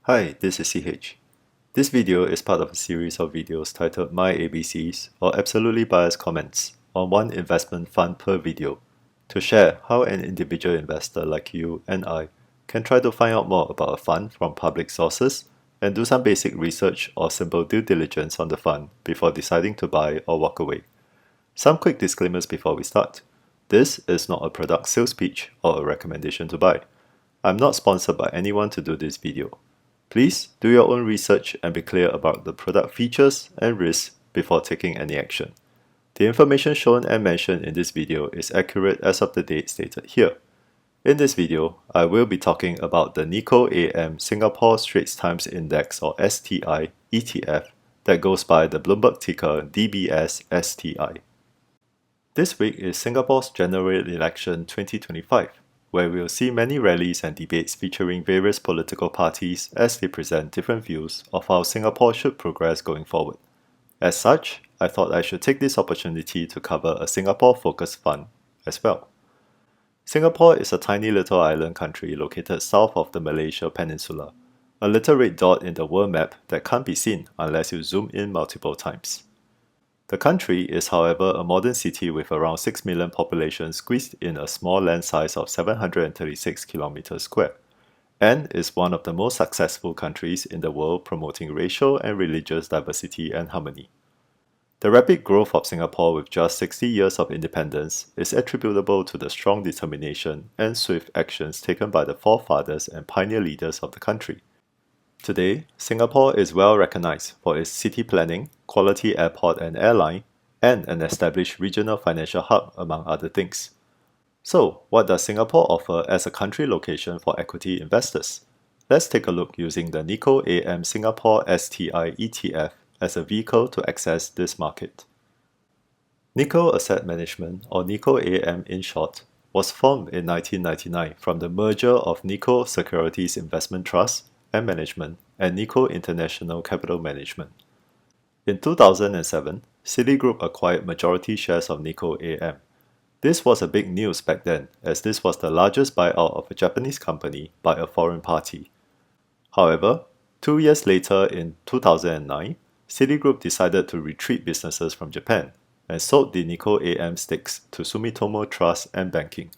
Hi, this is CH. This video is part of a series of videos titled My ABCs or Absolutely Biased Comments on one investment fund per video to share how an individual investor like you and I can try to find out more about a fund from public sources and do some basic research or simple due diligence on the fund before deciding to buy or walk away. Some quick disclaimers before we start. This is not a product sales pitch or a recommendation to buy. I'm not sponsored by anyone to do this video. Please do your own research and be clear about the product features and risks before taking any action. The information shown and mentioned in this video is accurate as of the date stated here. In this video, I will be talking about the Nikko AM Singapore Straits Times Index or STI ETF that goes by the Bloomberg ticker DBSSTI. This week is Singapore's general election 2025. Where we'll see many rallies and debates featuring various political parties as they present different views of how Singapore should progress going forward. As such, I thought I should take this opportunity to cover a Singapore-focused fund as well. Singapore is a tiny little island country located south of the Malaysia Peninsula, a little red dot in the world map that can't be seen unless you zoom in multiple times. The country is, however, a modern city with around 6 million population squeezed in a small land size of 736 kilometers square, and is one of the most successful countries in the world promoting racial and religious diversity and harmony. The rapid growth of Singapore with just 60 years of independence is attributable to the strong determination and swift actions taken by the forefathers and pioneer leaders of the country. Today, Singapore is well recognized for its city planning, quality airport and airline, and an established regional financial hub, among other things. So, what does Singapore offer as a country location for equity investors? Let's take a look using the Nikko AM Singapore STI ETF as a vehicle to access this market. Nikko Asset Management, or Nikko AM in short, was formed in 1999 from the merger of Nikko Securities Investment Trust and Management and Nikko International Capital Management. In 2007, Citigroup acquired majority shares of Nikko AM. This was a big news back then, as this was the largest buyout of a Japanese company by a foreign party. However, 2 years later in 2009, Citigroup decided to retreat businesses from Japan and sold the Nikko AM stakes to Sumitomo Trust and Banking.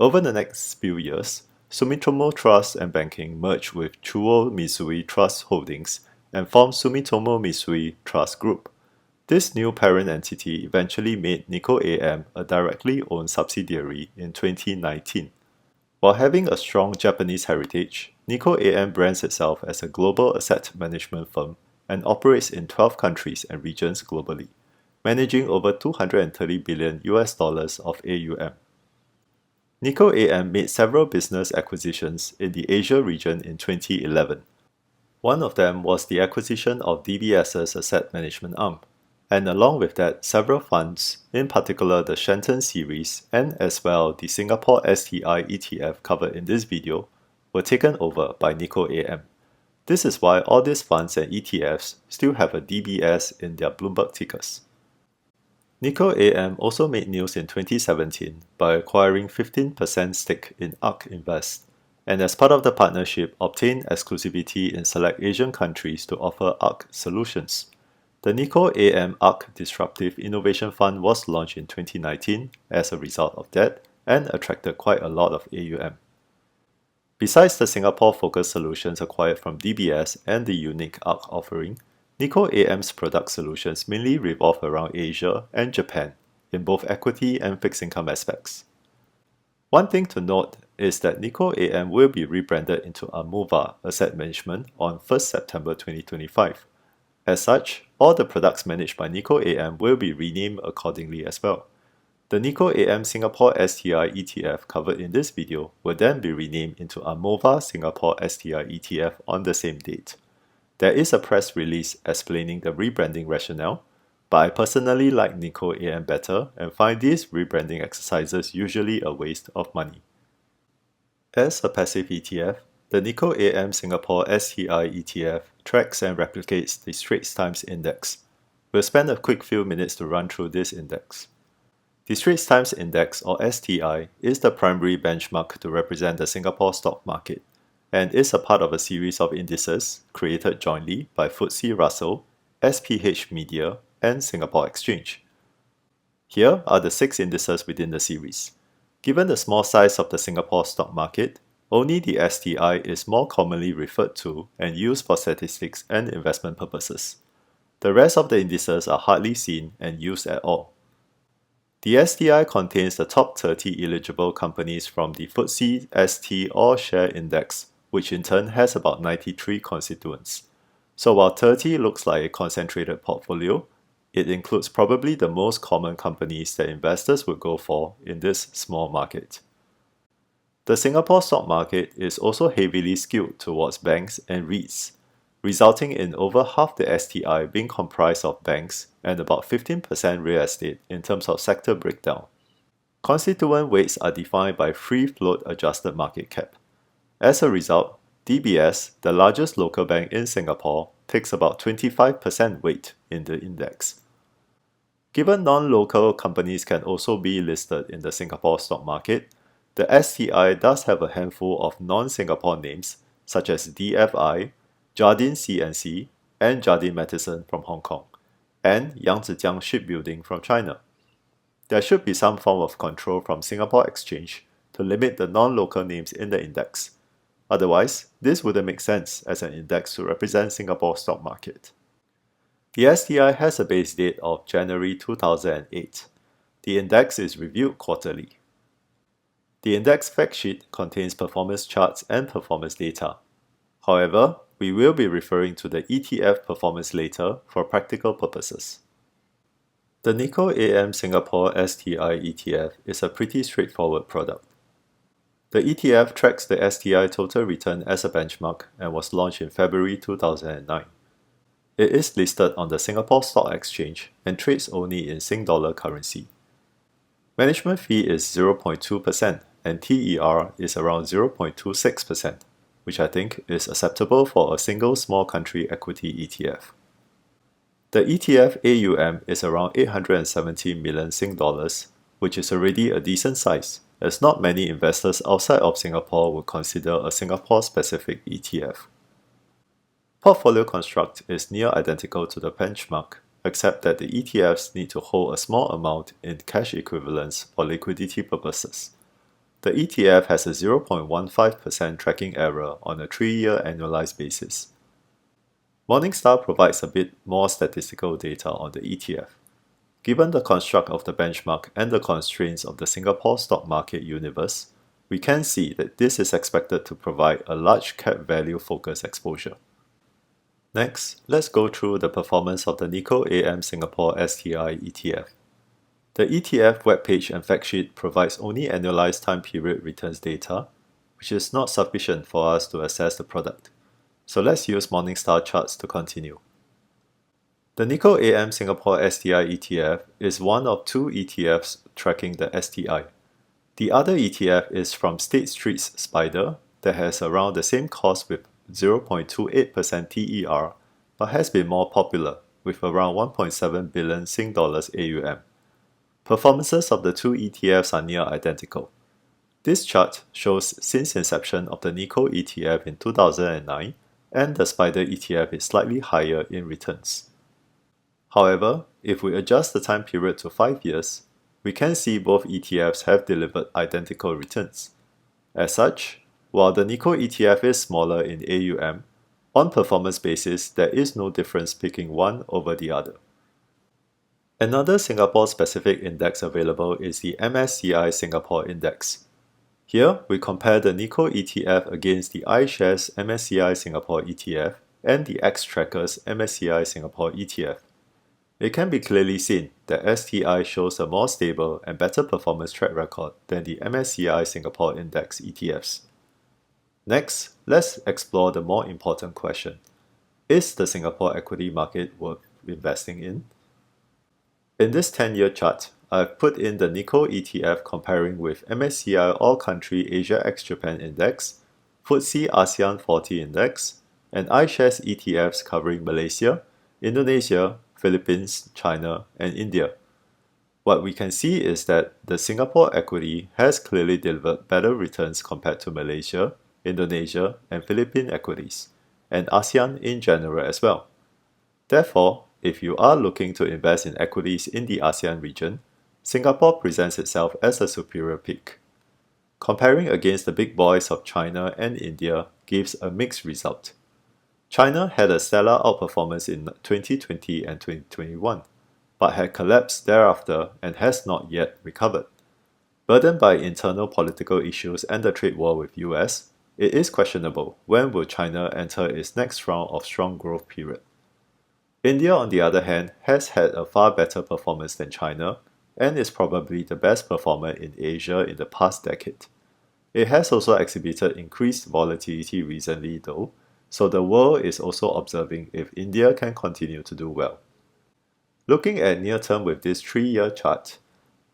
Over the next few years, Sumitomo Trust and Banking merged with Chuo Mitsui Trust Holdings and formed Sumitomo Mitsui Trust Group. This new parent entity eventually made Nikko AM a directly owned subsidiary in 2019. While having a strong Japanese heritage, Nikko AM brands itself as a global asset management firm and operates in 12 countries and regions globally, managing over $230 billion of AUM. Nikko AM made several business acquisitions in the Asia region in 2011. One of them was the acquisition of DBS's asset management arm, and along with that, several funds, in particular the Shenton series and as well the Singapore STI ETF covered in this video, were taken over by Nikko AM. This is why all these funds and ETFs still have a DBS in their Bloomberg tickers. Nikko AM also made news in 2017 by acquiring 15% stake in ARK Invest, and as part of the partnership obtained exclusivity in select Asian countries to offer ARK solutions. The Nikko AM ARK Disruptive Innovation Fund was launched in 2019 as a result of that and attracted quite a lot of AUM. Besides the Singapore-focused solutions acquired from DBS and the unique ARK offering, Nikko AM's product solutions mainly revolve around Asia and Japan in both equity and fixed income aspects. One thing to note is that Nikko AM will be rebranded into Amova Asset Management on 1st September 2025. As such, all the products managed by Nikko AM will be renamed accordingly as well. The Nikko AM Singapore STI ETF covered in this video will then be renamed into Amova Singapore STI ETF on the same date. There is a press release explaining the rebranding rationale, but I personally like Nikko AM better and find these rebranding exercises usually a waste of money. As a passive ETF, the Nikko AM Singapore STI ETF tracks and replicates the Straits Times Index. We'll spend a quick few minutes to run through this index. The Straits Times Index or STI is the primary benchmark to represent the Singapore stock market. and is a part of a series of indices created jointly by FTSE Russell, SPH Media, and Singapore Exchange. Here are the 6 indices within the series. Given the small size of the Singapore stock market, only the STI is more commonly referred to and used for statistics and investment purposes. The rest of the indices are hardly seen and used at all. The STI contains the top 30 eligible companies from the FTSE ST All Share Index, which in turn has about 93 constituents. So while 30 looks like a concentrated portfolio, it includes probably the most common companies that investors would go for in this small market. The Singapore stock market is also heavily skewed towards banks and REITs, resulting in over half the STI being comprised of banks and about 15% real estate in terms of sector breakdown. Constituent weights are defined by free float adjusted market cap. As a result, DBS, the largest local bank in Singapore, takes about 25% weight in the index. Given non-local companies can also be listed in the Singapore stock market, the STI does have a handful of non-Singapore names such as DFI, Jardine CNC, and Jardine Matheson from Hong Kong, and Yangzijiang Shipbuilding from China. There should be some form of control from Singapore Exchange to limit the non-local names in the index. Otherwise, this wouldn't make sense as an index to represent Singapore's stock market. The STI has a base date of January 2008. The index is reviewed quarterly. The index fact sheet contains performance charts and performance data. However, we will be referring to the ETF performance later for practical purposes. The Nikko AM Singapore STI ETF is a pretty straightforward product. The ETF tracks the STI total return as a benchmark and was launched in February 2009. It is listed on the Singapore Stock Exchange and trades only in Sing dollar currency. Management fee is 0.2% and TER is around 0.26%, which I think is acceptable for a single small country equity ETF. The ETF AUM is around 870 million Sing dollars, which is already a decent size, as not many investors outside of Singapore would consider a Singapore-specific ETF. Portfolio construct is near identical to the benchmark, except that the ETFs need to hold a small amount in cash equivalents for liquidity purposes. The ETF has a 0.15% tracking error on a 3-year annualized basis. Morningstar provides a bit more statistical data on the ETF. Given the construct of the benchmark and the constraints of the Singapore stock market universe, we can see that this is expected to provide a large cap value focused exposure. Next, let's go through the performance of the Nikko AM Singapore STI ETF. The ETF webpage and fact sheet provides only annualized time period returns data, which is not sufficient for us to assess the product. So let's use Morningstar charts to continue. The Nikko AM Singapore STI ETF is one of 2 ETFs tracking the STI. The other ETF is from Straits Spider that has around the same cost with 0.28% TER, but has been more popular with around 1.7 billion Sing dollars AUM. Performances of the 2 ETFs are near identical. This chart shows since inception of the Nikko ETF in 2009, and the Spider ETF is slightly higher in returns. However, if we adjust the time period to 5 years, we can see both ETFs have delivered identical returns. As such, while the Nikko ETF is smaller in AUM, on performance basis there is no difference picking one over the other. Another Singapore-specific index available is the MSCI Singapore Index. Here, we compare the Nikko ETF against the iShares MSCI Singapore ETF and the Xtrackers MSCI Singapore ETF. It can be clearly seen that STI shows a more stable and better performance track record than the MSCI Singapore Index ETFs. Next, let's explore the more important question. Is the Singapore equity market worth investing in? In this 10-year chart, I've put in the Nikko ETF comparing with MSCI All Country Asia ex-Japan Index, FTSE ASEAN 40 Index, and iShares ETFs covering Malaysia, Indonesia, Philippines, China, and India. What we can see is that the Singapore equity has clearly delivered better returns compared to Malaysia, Indonesia, and Philippine equities, and ASEAN in general as well. Therefore, if you are looking to invest in equities in the ASEAN region, Singapore presents itself as a superior pick. Comparing against the big boys of China and India gives a mixed result. China had a stellar outperformance in 2020 and 2021, but had collapsed thereafter and has not yet recovered. Burdened by internal political issues and the trade war with US, it is questionable when will China enter its next round of strong growth period. India, on the other hand, has had a far better performance than China and is probably the best performer in Asia in the past decade. It has also exhibited increased volatility recently though, so the world is also observing if India can continue to do well. Looking at near term with this 3-year chart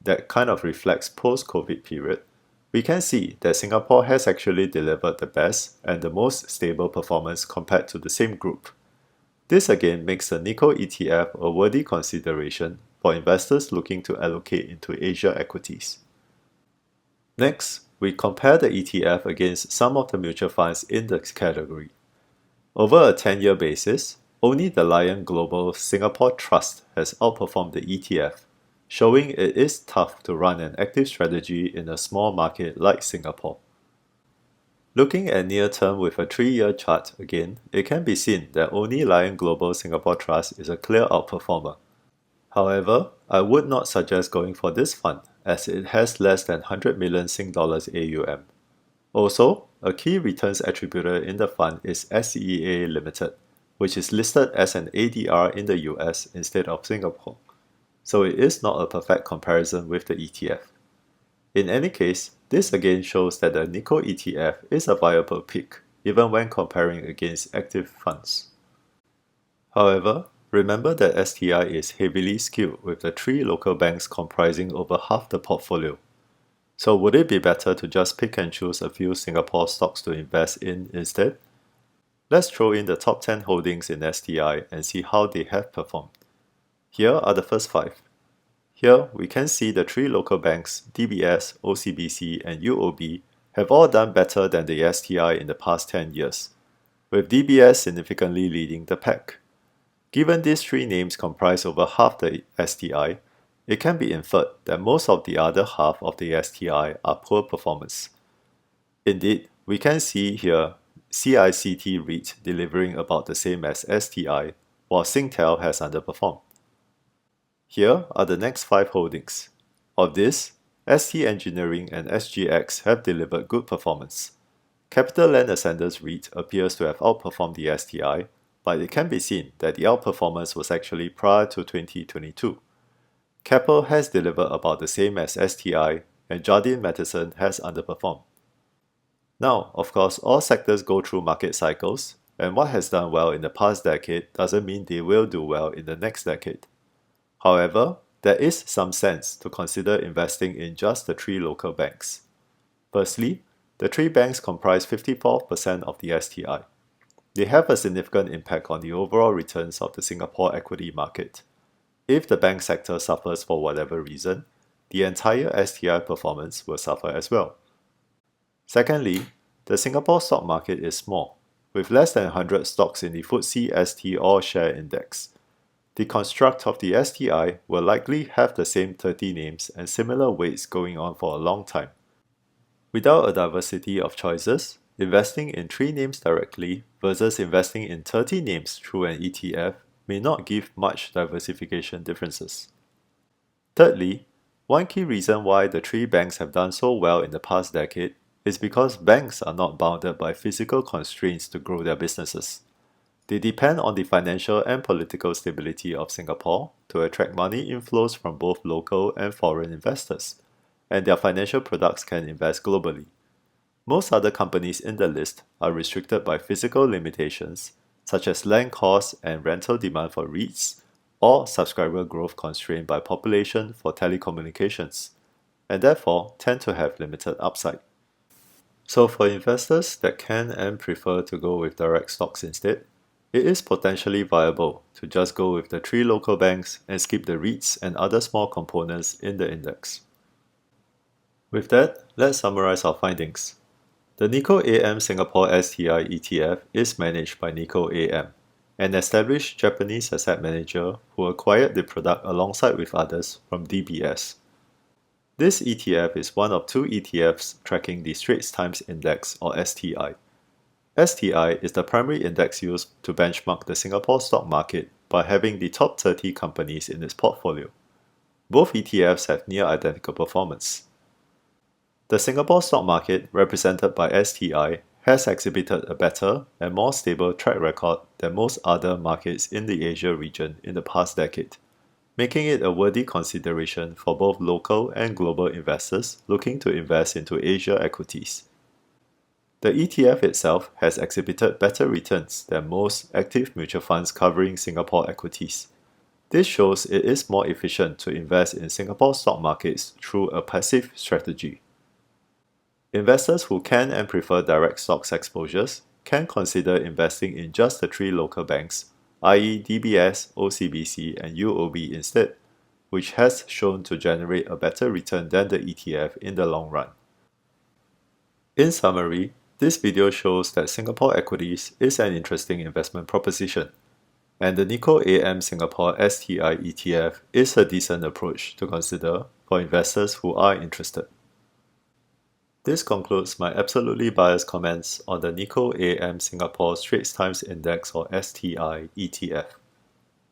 that kind of reflects post-COVID period, we can see that Singapore has actually delivered the best and the most stable performance compared to the same group. This again makes the Nikko ETF a worthy consideration for investors looking to allocate into Asia equities. Next, we compare the ETF against some of the mutual funds in this category. Over a 10-year basis, only the Lion Global Singapore Trust has outperformed the ETF, showing it is tough to run an active strategy in a small market like Singapore. Looking at near term with a 3-year chart again, it can be seen that only Lion Global Singapore Trust is a clear outperformer. However, I would not suggest going for this fund as it has less than 100 million Sing dollars AUM. Also, a key returns attributor in the fund is SEA Limited, which is listed as an ADR in the US instead of Singapore, so it is not a perfect comparison with the ETF. In any case, this again shows that the Nikko ETF is a viable pick even when comparing against active funds. However, remember that STI is heavily skewed with the 3 local banks comprising over half the portfolio. So would it be better to just pick and choose a few Singapore stocks to invest in instead? Let's throw in the top 10 holdings in STI and see how they have performed. Here are the first 5. Here we can see the 3 local banks DBS, OCBC and UOB have all done better than the STI in the past 10 years, with DBS significantly leading the pack. Given these 3 names comprise over half the STI, it can be inferred that most of the other half of the STI are poor performance. Indeed, we can see here CICT REIT delivering about the same as STI, while Singtel has underperformed. Here are the next 5 holdings. Of this, ST Engineering and SGX have delivered good performance. Capital Land Ascenders REIT appears to have outperformed the STI, but it can be seen that the outperformance was actually prior to 2022. Keppel has delivered about the same as STI, and Jardine Matheson has underperformed. Now, of course, all sectors go through market cycles, and what has done well in the past decade doesn't mean they will do well in the next decade. However, there is some sense to consider investing in just the 3 local banks. Firstly, the 3 banks comprise 54% of the STI. They have a significant impact on the overall returns of the Singapore equity market. If the bank sector suffers for whatever reason, the entire STI performance will suffer as well. Secondly, the Singapore stock market is small, with less than 100 stocks in the FTSE ST All Share Index. The construct of the STI will likely have the same 30 names and similar weights going on for a long time. Without a diversity of choices, investing in 3 names directly versus investing in 30 names through an ETF may not give much diversification differences. Thirdly, one key reason why the 3 banks have done so well in the past decade is because banks are not bounded by physical constraints to grow their businesses. They depend on the financial and political stability of Singapore to attract money inflows from both local and foreign investors, and their financial products can invest globally. Most other companies in the list are restricted by physical limitations, such as land costs and rental demand for REITs, or subscriber growth constrained by population for telecommunications, and therefore tend to have limited upside. So for investors that can and prefer to go with direct stocks instead, it is potentially viable to just go with the 3 local banks and skip the REITs and other small components in the index. With that, let's summarize our findings. The Nikko AM Singapore STI ETF is managed by Nikko AM, an established Japanese asset manager who acquired the product alongside with others from DBS. This ETF is one of two ETFs tracking the Straits Times Index or STI. STI is the primary index used to benchmark the Singapore stock market by having the top 30 companies in its portfolio. Both ETFs have near identical performance. The Singapore stock market, represented by STI, has exhibited a better and more stable track record than most other markets in the Asia region in the past decade, making it a worthy consideration for both local and global investors looking to invest into Asia equities. The ETF itself has exhibited better returns than most active mutual funds covering Singapore equities. This shows it is more efficient to invest in Singapore stock markets through a passive strategy. Investors who can and prefer direct stocks exposures can consider investing in just the three local banks, i.e. DBS, OCBC and UOB instead, which has shown to generate a better return than the ETF in the long run. In summary, this video shows that Singapore equities is an interesting investment proposition, and the Nikko AM Singapore STI ETF is a decent approach to consider for investors who are interested. This concludes my absolutely biased comments on the Nikko AM Singapore Straits Times Index or STI ETF.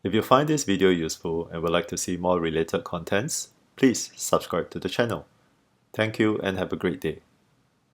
If you find this video useful and would like to see more related contents, please subscribe to the channel. Thank you and have a great day.